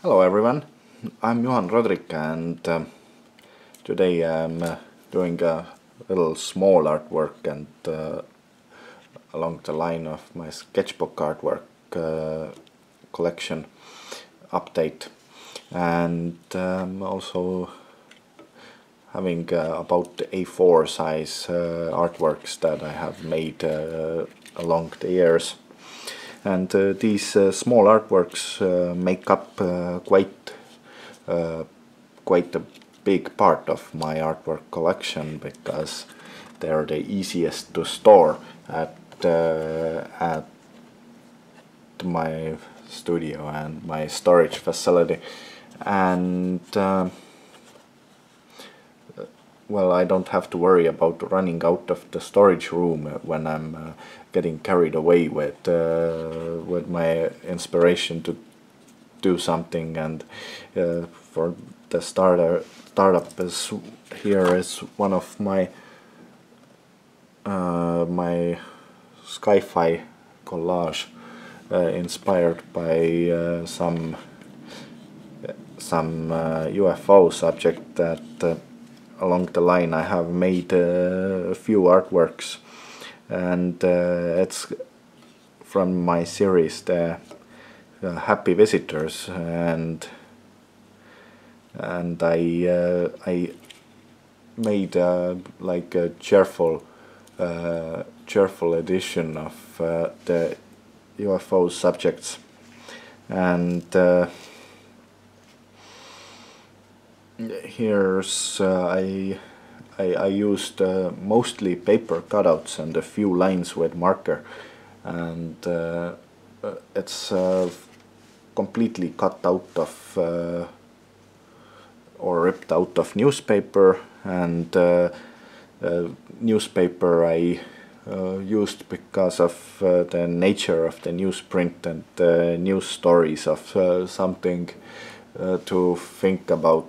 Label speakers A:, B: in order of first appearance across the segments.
A: Hello everyone, I'm Juhan Rodrik and today I'm doing a little small artwork and along the line of my sketchbook artwork collection update, and also having about A4 size artworks that I have made along the years. And these small artworks make up quite a big part of my artwork collection, because they're the easiest to store at my studio and my storage facility. And well, I don't have to worry about running out of the storage room when I'm getting carried away with my inspiration to do something. And for the startup here is one of my my sci-fi collage inspired by some UFO subject that along the line I have made a few artworks, and it's from my series the Happy Visitors, and I made like a cheerful edition of the UFO subjects. And here's I used mostly paper cutouts and a few lines with marker, and it's completely cut out of or ripped out of newspaper. And newspaper I used because of the nature of the newsprint and the news stories of something to think about.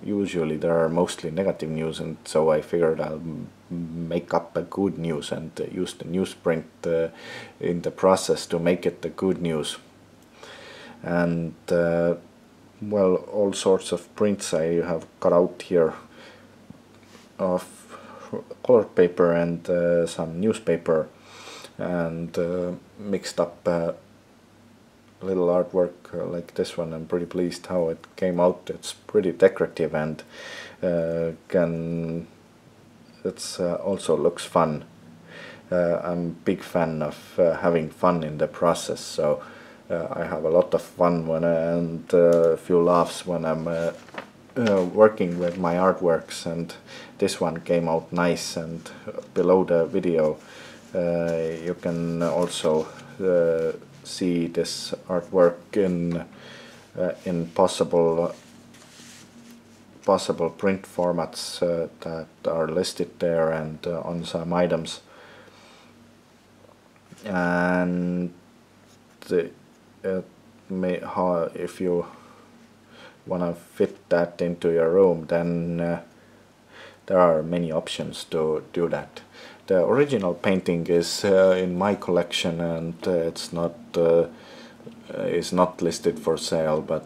A: Usually there are mostly negative news, and so I figured I'll make up a good news and use the newsprint in the process to make it the good news. And well, all sorts of prints I have cut out here of colored paper and some newspaper, and mixed up little artwork like this one. I'm pretty pleased how it came out. It's pretty decorative, and also looks fun. I'm a big fan of having fun in the process, so I have a lot of fun and a few laughs when I'm working with my artworks, and this one came out nice. And below the video you can also see this artwork in possible print formats that are listed there, and on some items. And if you want to fit that into your room, then there are many options to do that. The original painting is in my collection, and it's not is not listed for sale, but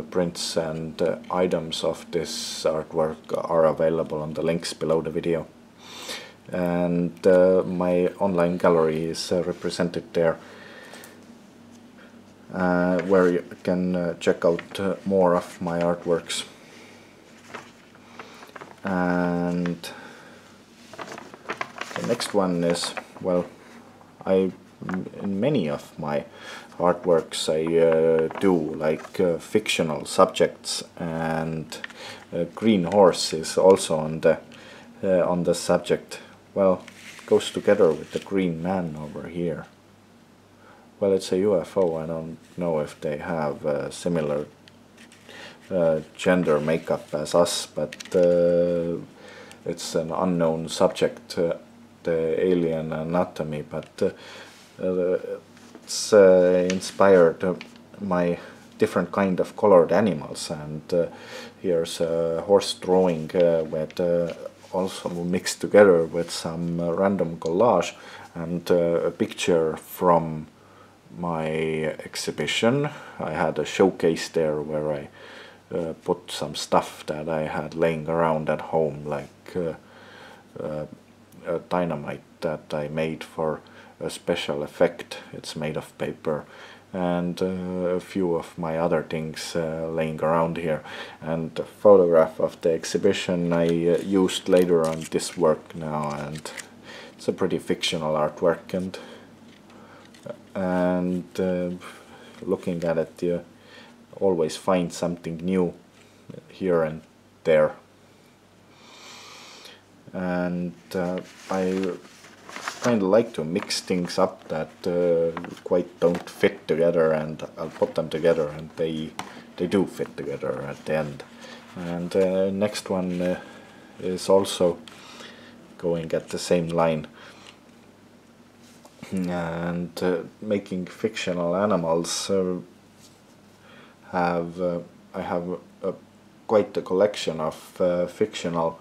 A: prints and items of this artwork are available on the links below the video. And my online gallery is represented there, where you can check out more of my artworks. And the next one is, well, in many of my artworks I do like fictional subjects, and green horse is also on the subject. Well, it goes together with the green man over here. Well, it's a UFO. I don't know if they have similar gender makeup as us, but it's an unknown subject, the alien anatomy, but it's inspired my different kind of colored animals. And here's a horse drawing with also mixed together with some random collage, and a picture from my exhibition. I had a showcase there where I put some stuff that I had laying around at home, like a dynamite that I made for a special effect. It's made of paper, and a few of my other things laying around here, and a photograph of the exhibition I used later on this work now, and it's a pretty fictional artwork, and looking at it, you always find something new here and there. And I kind of like to mix things up that quite don't fit together, and I'll put them together and they do fit together at the end. And next one is also going at the same line, and making fictional animals. I have quite a collection of fictional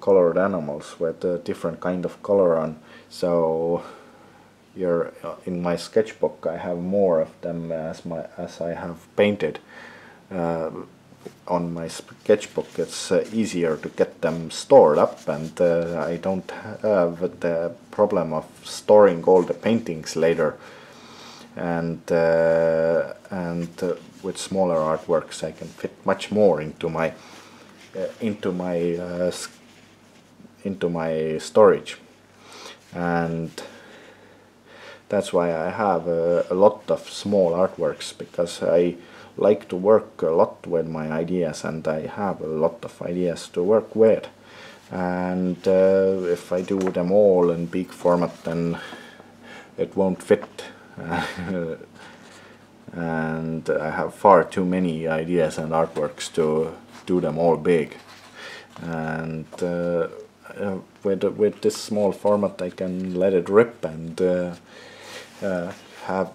A: colored animals with a different kind of color on. So here in my sketchbook I have more of them as I have painted. On my sketchbook it's easier to get them stored up, and I don't have the problem of storing all the paintings later. And with smaller artworks I can fit much more into my storage, and that's why I have a lot of small artworks, because I like to work a lot with my ideas, and I have a lot of ideas to work with. And if I do them all in big format, then it won't fit. And I have far too many ideas and artworks to do them all big. And with this small format I can let it rip and have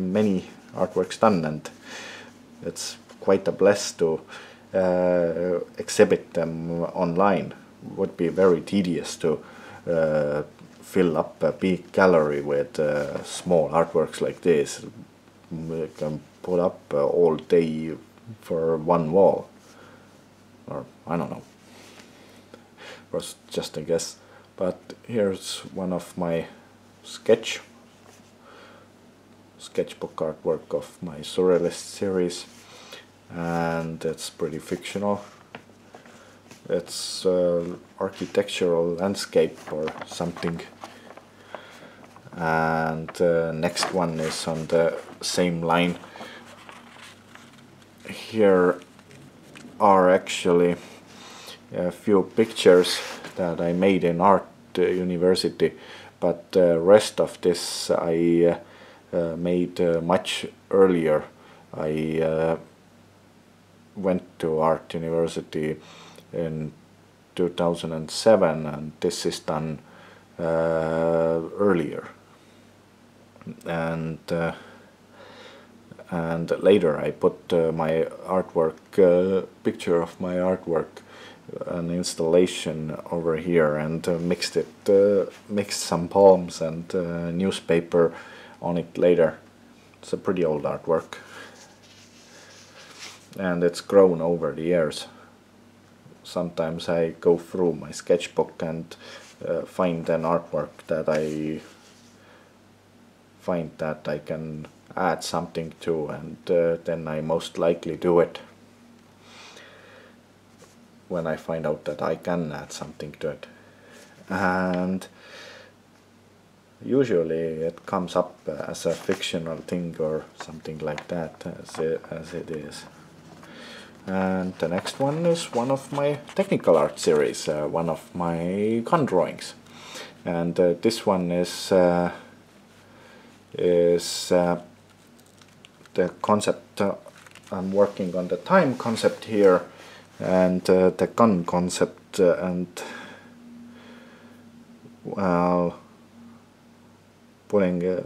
A: many artworks done, and it's quite a bless to exhibit them online. Would be very tedious to fill up a big gallery with small artworks like this. You can put up all day for one wall, or I don't know, was just a guess. But here's one of my sketchbook artwork of my surrealist series, and it's pretty fictional. It's architectural landscape or something. And next one is on the same line. Here are actually a few pictures that I made in art university, but the rest of this I made much earlier. I went to art university in 2007, and this is done earlier. And later I put my artwork, picture of my artwork, an installation over here, and mixed some palms and newspaper on it later. It's a pretty old artwork, and it's grown over the years. Sometimes I go through my sketchbook and find an artwork that I find that I can add something to, and then I most likely do it when I find out that I can add something to it. And usually it comes up as a fictional thing or something like that, as it is. And the next one is one of my technical art series, one of my gun drawings. And this one is the concept. I'm working on the time concept here, and the gun concept, and well, putting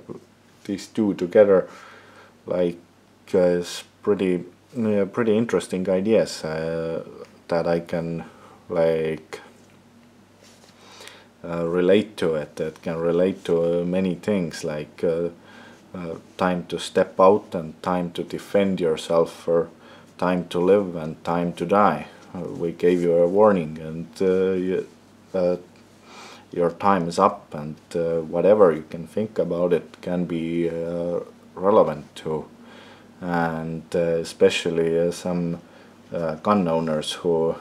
A: these two together, like, is pretty interesting ideas that I can, like, relate to it. It can relate to many things, like time to step out and time to defend yourself, or time to live and time to die. We gave you a warning, and your time is up, and whatever you can think about it can be relevant to. And especially some gun owners who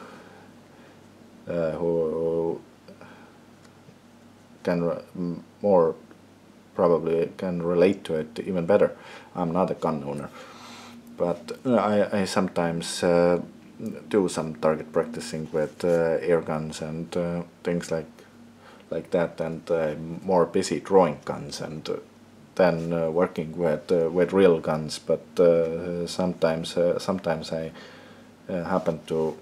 A: can more probably can relate to it even better. I'm not a gun owner, but I sometimes do some target practicing with air guns and things like that, and I'm more busy drawing guns and than working with real guns. But sometimes I happen to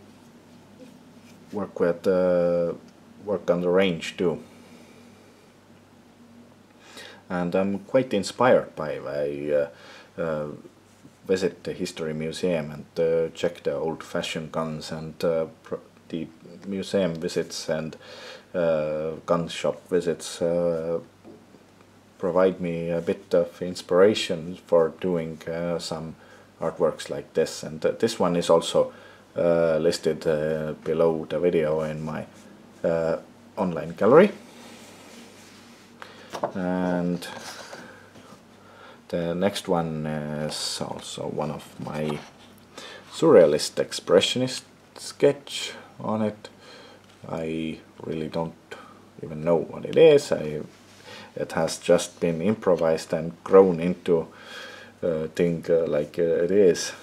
A: work on the range too. And I'm quite inspired by visit the history museum and check the old-fashioned guns, and the museum visits and gun shop visits provide me a bit of inspiration for doing some artworks like this. And this one is also listed below the video in my online gallery. And the next one is also one of my surrealist expressionist sketch on it. I really don't even know what it is. It has just been improvised and grown into a thing like it is.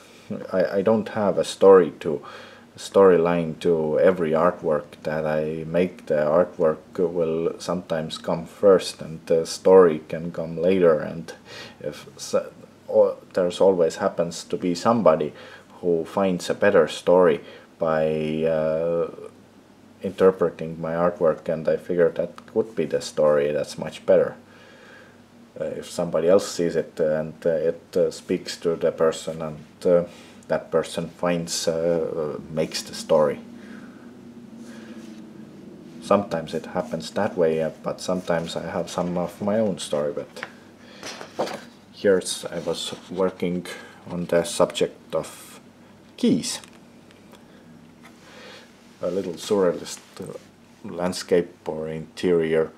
A: I don't have a storyline to every artwork that I make. The artwork will sometimes come first and the story can come later, and there's always happens to be somebody who finds a better story by interpreting my artwork, and I figured that would be the story that's much better. If somebody else sees it and it speaks to the person, and that person makes the story. Sometimes it happens that way, but sometimes I have some of my own story. But here I was working on the subject of keys. A little surrealist landscape or interior,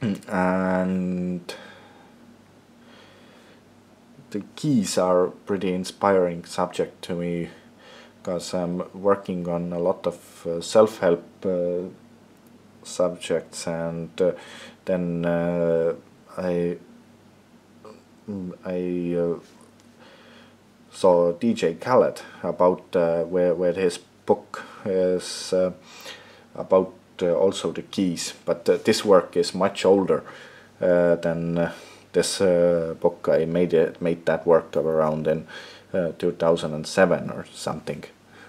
A: and the keys are pretty inspiring subject to me, because I'm working on a lot of self-help subjects, and then I saw DJ Khaled about where his book is about also the keys, but this work is much older than this book. I made that work around in 2007 or something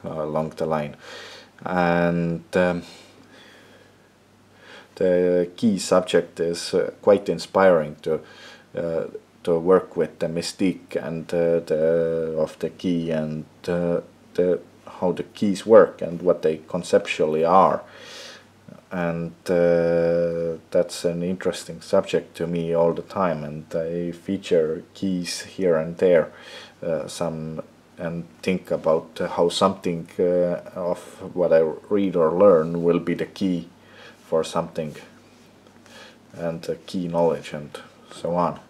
A: along the line, and the key subject is quite inspiring to work with the mystique and of the key, and how the keys work and what they conceptually are. And that's an interesting subject to me all the time, and I feature keys here and there and think about how something of what I read or learn will be the key for something, and key knowledge and so on.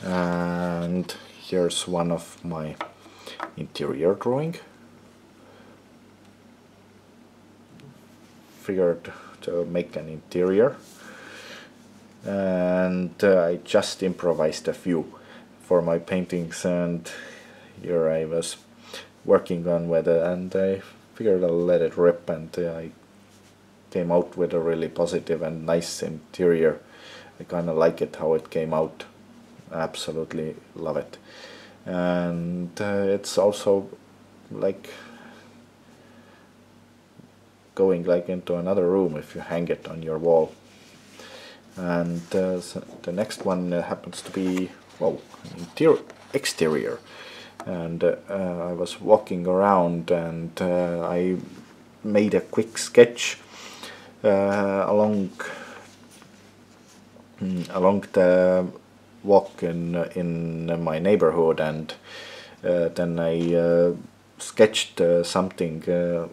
A: And here's one of my interior drawing. Figured to make an interior, and I just improvised a few for my paintings, and here I was working on with it, and I figured I'll let it rip, and I came out with a really positive and nice interior. I kind of like it how it came out. Absolutely love it. And it's also like going like into another room if you hang it on your wall. And so the next one happens to be, well, exterior. And I was walking around, and I made a quick sketch along the walk in my neighborhood, and then I sketched something, a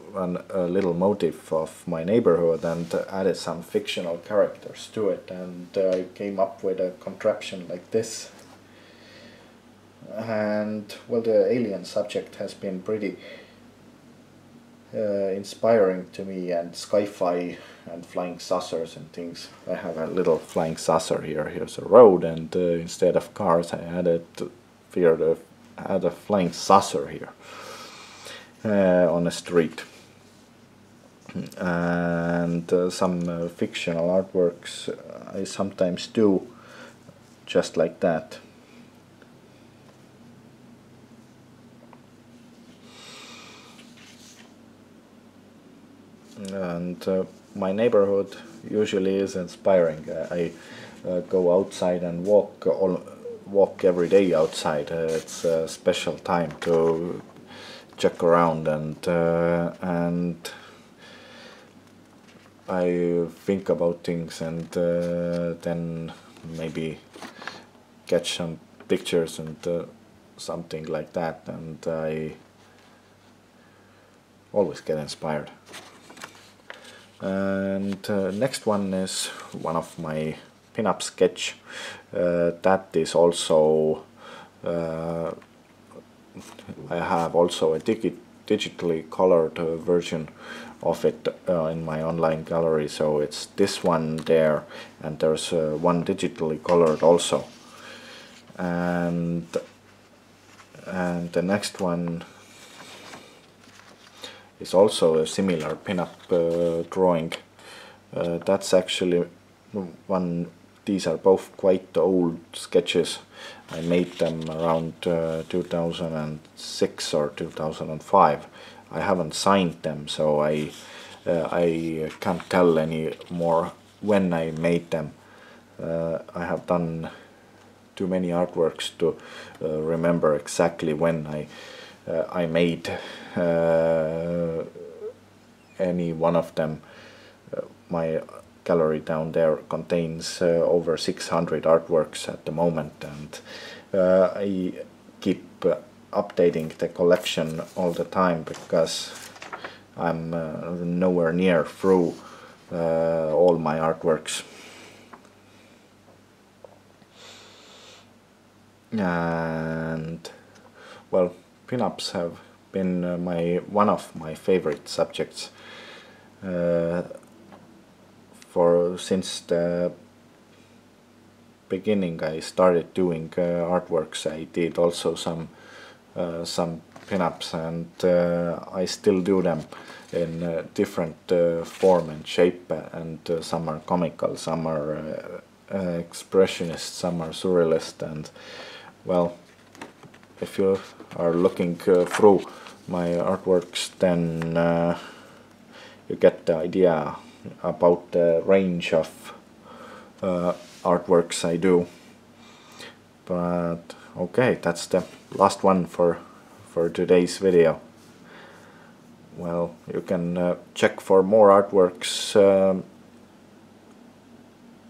A: little motif of my neighborhood, and added some fictional characters to it, and I came up with a contraption like this. And well, the alien subject has been pretty inspiring to me, and sci-fi and flying saucers and things. I have a little flying saucer here. Here's a road, and instead of cars, I added a flying saucer here on a street. And some fictional artworks I sometimes do just like that. And my neighborhood usually is inspiring. I go outside and walk every day outside. It's a special time to check around, and I think about things, and then maybe catch some pictures and something like that, and I always get inspired. And next one is one of my pin-up sketch. That is also I have also a digitally colored version of it in my online gallery. So it's this one there, and there's one digitally colored also. And the next one is also a similar pin-up drawing. That's actually one. These are both quite old sketches. I made them around 2006 or 2005. I haven't signed them, so I can't tell any more when I made them. I have done too many artworks to remember exactly when I made any one of them. My gallery down there contains over 600 artworks at the moment, and I keep updating the collection all the time because I'm nowhere near through all my artworks. And well, pin-ups have been one of my favorite subjects since the beginning. I started doing artworks. I did also some pin-ups, and I still do them in different form and shape, and some are comical, some are expressionist, some are surrealist. And well, if you are looking through my artworks, then you get the idea about the range of artworks I do. But okay, that's the last one for today's video. Well, you can check for more artworks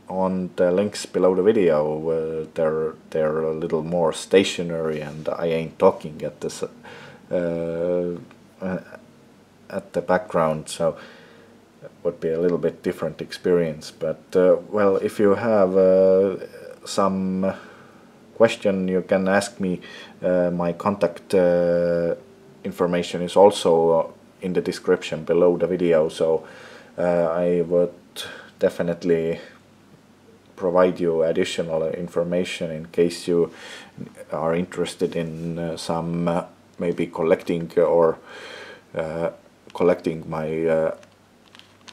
A: on the links below the video. They're a little more stationary, and I ain't talking at this at the background, so it would be a little bit different experience. But well, if you have some question, you can ask me. My contact information is also in the description below the video, so I would definitely provide you additional information in case you are interested in some maybe collecting or collecting my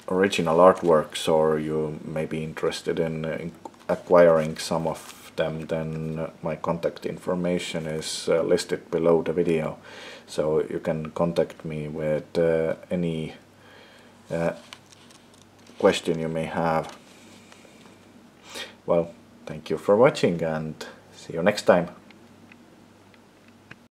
A: original artworks, or you may be interested in acquiring some of them. Then my contact information is listed below the video, so you can contact me with any question you may have. Well, thank you for watching, and see you next time.